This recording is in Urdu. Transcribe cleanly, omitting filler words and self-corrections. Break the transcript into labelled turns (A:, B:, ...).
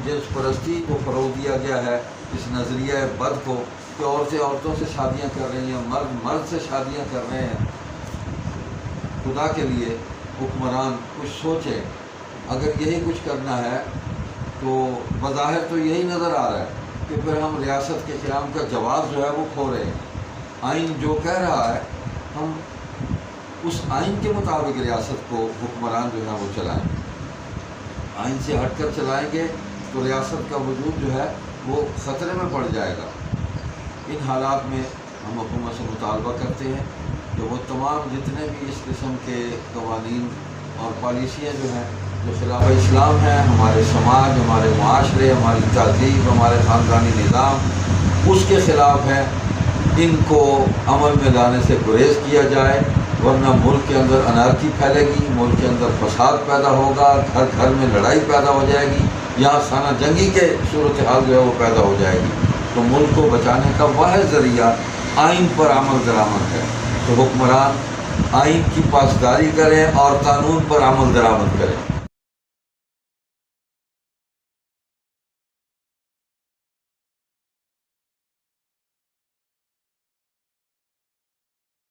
A: جنس پرستی کو فروغ دیا گیا ہے، اس نظریہ بد کو کہ عورتیں عورتوں سے شادیاں کر رہی ہیں، مرد مرد سے شادیاں کر رہے ہیں۔ خدا کے لیے حکمران کچھ سوچیں۔ اگر یہی کچھ کرنا ہے تو بظاہر تو یہی نظر آ رہا ہے کہ پھر ہم ریاست کے قیام کا جواز جو ہے وہ کھو رہے ہیں۔ آئین جو کہہ رہا ہے ہم اس آئین کے مطابق ریاست کو حکمران جو ہے وہ چلائیں۔ آئین سے ہٹ کر چلائیں گے تو ریاست کا وجود جو ہے وہ خطرے میں پڑ جائے گا۔ ان حالات میں ہم حکومت سے مطالبہ کرتے ہیں کہ وہ تمام جتنے بھی اس قسم کے قوانین اور پالیسیاں جو ہیں جو خلاف اسلام ہیں، ہمارے سماج، ہمارے معاشرے، ہماری تہذیب، ہمارے خاندانی نظام اس کے خلاف ہیں، ان کو عمل میں لانے سے گریز کیا جائے، ورنہ ملک کے اندر انارکی پھیلے گی، ملک کے اندر فساد پیدا ہوگا، گھر گھر میں لڑائی پیدا ہو جائے گی، یہاں خانہ جنگی کے صورتحال جو ہے وہ پیدا ہو جائے گی۔ تو ملک کو بچانے کا واحد ذریعہ آئین پر عمل درآمد ہے۔ تو حکمران آئین کی پاسداری کریں اور قانون پر عمل درآمد کریں۔